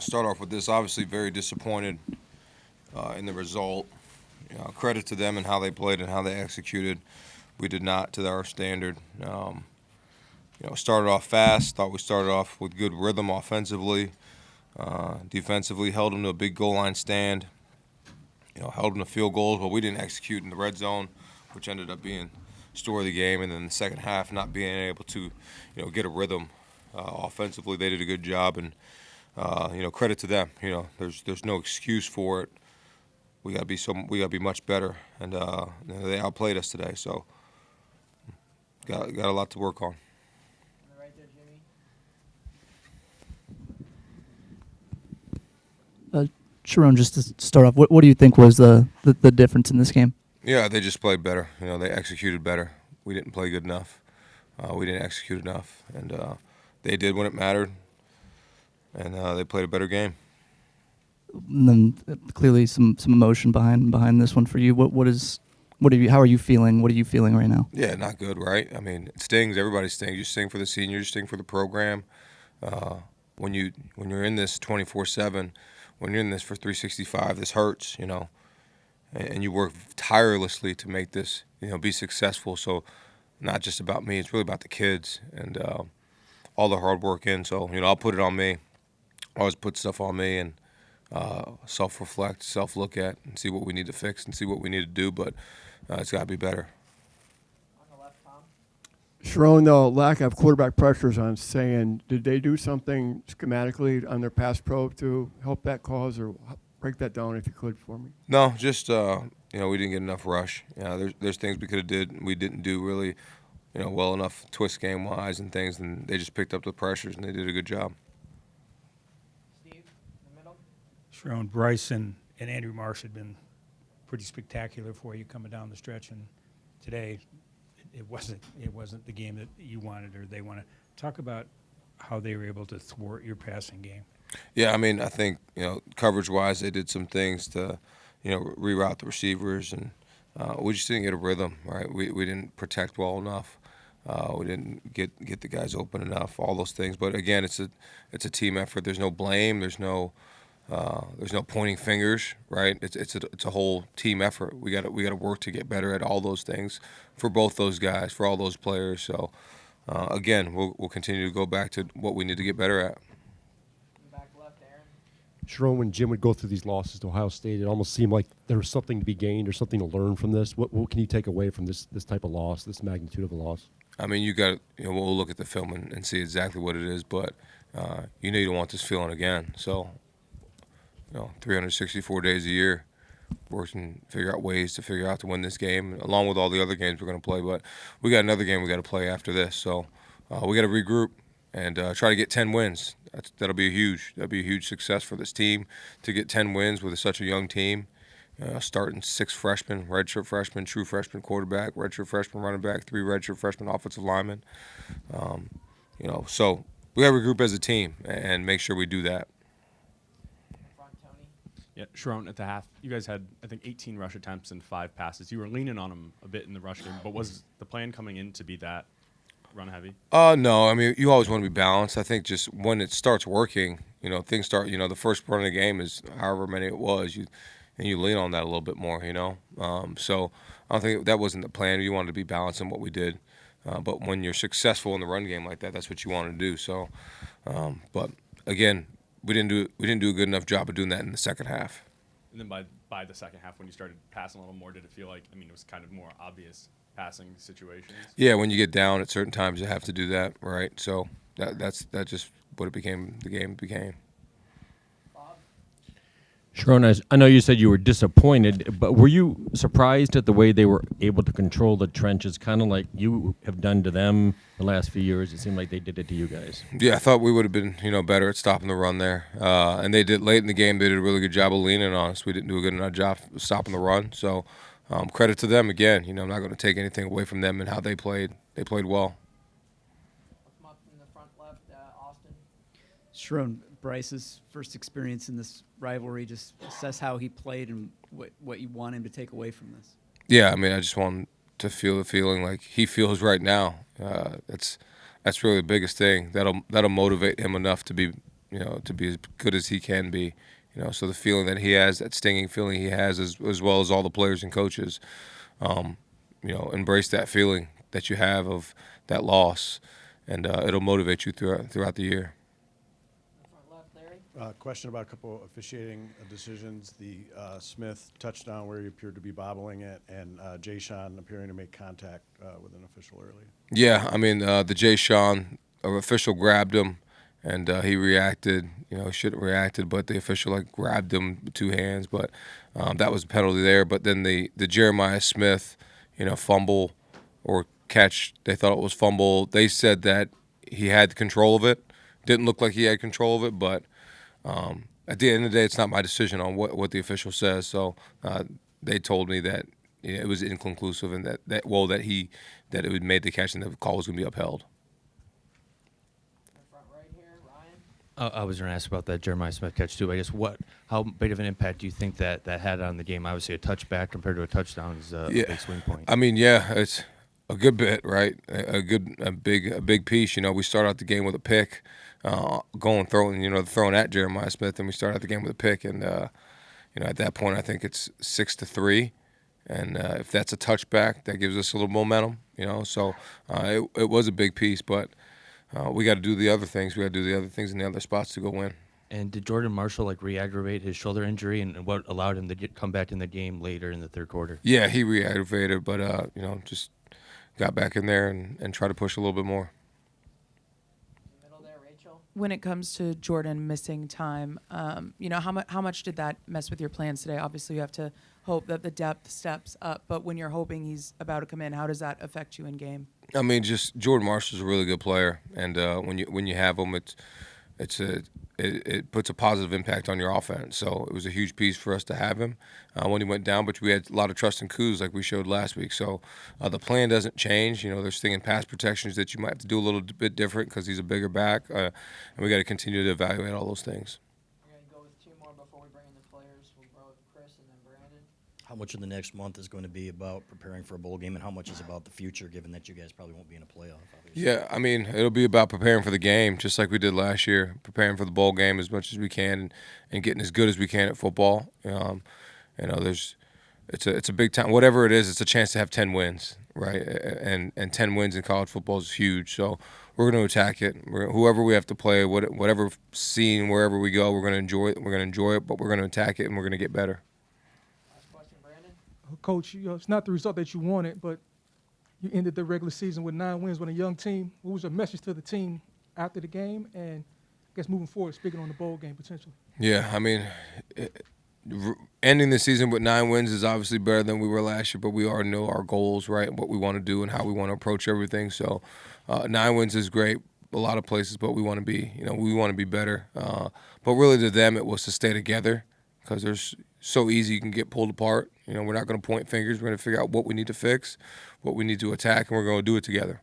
start off with this. Obviously, very disappointed in the result. Credit to them and how they played and how they executed. We did not to our standard. Started off fast. Thought we started off with good rhythm offensively. Defensively, held them to a big goal line stand. Held them to field goals, but we didn't execute in the red zone, which ended up being story of the game. And then the second half, not being able to, get a rhythm offensively. They did a good job, and credit to them. There's no excuse for it. We got to be much better, and they outplayed us today. So got a lot to work on. Right there, Jimmy. Sherrone, just to start off, what do you think was the difference in this game? Yeah, they just played better. They executed better. We didn't play good enough. We didn't execute enough, and they did when it mattered, and they played a better game. And then clearly some emotion behind this one for you. How are you feeling? What are you feeling right now? Yeah, not good, right? I mean, it stings. Everybody stings. You sting for the seniors. You sting for the program. When you're in this 24/7, when you're in this for 365, this hurts, and you work tirelessly to make this, be successful. So, not just about me. It's really about the kids and all the hard work in. So, I'll put it on me. I always put stuff on me and self-reflect, self-look at, and see what we need to fix and see what we need to do. But it's got to be better. On the left, Tom. Sherrone, the lack of quarterback pressures, I'm saying, did they do something schematically on their pass pro to help that cause, or break that down if you could for me? No, just we didn't get enough rush. There's things we could have did. We didn't do really, well enough twist game wise and things, and they just picked up the pressures and they did a good job. Steve, in the middle. Sherrone, Bryce and Andrew Marsh had been pretty spectacular for you coming down the stretch, and today it wasn't the game that you wanted or they wanted. Talk about how they were able to thwart your passing game. Yeah, I mean, I think coverage-wise, they did some things to reroute the receivers, and we just didn't get a rhythm. Right, we didn't protect well enough. We didn't get the guys open enough. All those things, but again, it's a team effort. There's no blame. There's no pointing fingers, right? It's a whole team effort. We got to work to get better at all those things for both those guys, for all those players. So again, we'll continue to go back to what we need to get better at. In the back left, Aaron. Sherrone, when Jim would go through these losses to Ohio State, it almost seemed like there was something to be gained or something to learn from this. What can you take away from this type of loss, this magnitude of a loss? I mean, you got we'll look at the film and see exactly what it is, but you don't want this feeling again. So. 364 days a year, working, figure out ways to win this game, along with all the other games we're going to play. But we got another game we got to play after this, so we got to regroup and try to get 10 wins. That'll be a huge success for this team to get 10 wins with such a young team. Starting 6 freshmen, redshirt freshman, true freshman quarterback, redshirt freshman running back, 3 redshirt freshman offensive linemen. So we got to regroup as a team and make sure we do that. Yeah, Sherrone, at the half, you guys had, I think, 18 rush attempts and 5 passes. You were leaning on them a bit in the rush game, but was the plan coming in to be that run-heavy? No. I mean, you always want to be balanced. I think just when it starts working, things start, the first run of the game is however many it was, and you lean on that a little bit more, So I don't think that wasn't the plan. You wanted to be balanced in what we did. But when you're successful in the run game like that, that's what you want to do. So, but again, we didn't do a good enough job of doing that in the second half. And then by the second half, when you started passing a little more, did it feel like, it was kind of more obvious passing situations? Yeah, when you get down at certain times, you have to do that, right? So that's just what it became. The game became. Sherrone, I know you said you were disappointed, but were you surprised at the way they were able to control the trenches, kind of like you have done to them the last few years? It seemed like they did it to you guys. Yeah, I thought we would have been, better at stopping the run there. And they did late in the game. They did a really good job of leaning on us. We didn't do a good enough job of stopping the run. So credit to them again. I'm not going to take anything away from them and how they played. They played well. Come up in the front left, Austin. Sherrone, Bryce's first experience in this rivalry, just assess how he played and what you want him to take away from this. Yeah, I mean, I just want him to feel the feeling like he feels right now. That's really the biggest thing. That'll motivate him enough to be to be as good as he can be. So the feeling that he has, that stinging feeling he has, as well as all the players and coaches, embrace that feeling that you have of that loss, and it'll motivate you throughout the year. Front left, Larry. Question about a couple officiating decisions. The Smith touchdown where he appeared to be bobbling it, and Jay Sean appearing to make contact with an official early. Yeah, I mean, the Jay Sean official grabbed him, and he reacted. He shouldn't have reacted, but the official grabbed him with two hands. But that was a penalty there. But then the Jeremiah Smith, fumble or catch, they thought it was fumble. They said that he had control of it. Didn't look like he had control of it, but at the end of the day, it's not my decision on what the official says. So they told me that it was inconclusive and that it would made the catch and the call was going to be upheld. In front right here, Ryan. I was going to ask about that Jeremiah Smith catch too. I guess how big of an impact do you think that had on the game? Obviously, a touchback compared to a touchdown is a big swing point. I mean, yeah, it's a good bit, right? A big piece. We start out the game with a pick, throwing at Jeremiah Smith, and we start out the game with a pick, and at that point, I think it's 6-3, and if that's a touchback, that gives us a little momentum. So it was a big piece, but we got to do the other things. We got to do the other things in the other spots to go win. And did Jordan Marshall re-aggravate his shoulder injury, and what allowed him to come back in the game later in the third quarter? Yeah, he re-aggravated, but just got back in there and tried to push a little bit more. Middle there, Rachel. When it comes to Jordan missing time, how much did that mess with your plans today? Obviously, you have to hope that the depth steps up, but when you're hoping he's about to come in, how does that affect you in game? I mean, just Jordan Marshall's a really good player, and when you have him, it puts a positive impact on your offense. So it was a huge piece for us to have him when he went down, but we had a lot of trust in Kuz like we showed last week. So the plan doesn't change. There's things in pass protections that you might have to do a little bit different because he's a bigger back, and we got to continue to evaluate all those things. We're going to go with two more before we bring in the players. We'll go with Chris and then Brandon. How much of the next month is going to be about preparing for a bowl game, and how much is about the future, given that you guys probably won't be in a playoff, obviously? Yeah, I mean, it'll be about preparing for the game, just like we did last year, preparing for the bowl game as much as we can and getting as good as we can at football. It's a big time. Whatever it is, it's a chance to have 10 wins, right? And 10 wins in college football is huge. So we're going to attack it. Whoever we have to play, whatever scene, wherever we go, we're going to enjoy it. We're going to enjoy it, but we're going to attack it, and we're going to get better. Last question, Brandon. Coach, it's not the result that you wanted, but you ended the regular season with 9 wins with a young team. What was your message to the team after the game, and I guess moving forward, speaking on the bowl game potentially? Yeah, I mean, ending the season with 9 wins is obviously better than we were last year, but we already know our goals, right, and what we want to do and how we want to approach everything. So 9 wins is great a lot of places, but we want to be better. But really to them, it was to stay together because there's so easy you can get pulled apart. We're not going to point fingers. We're going to figure out what we need to fix, what we need to attack, and we're going to do it together.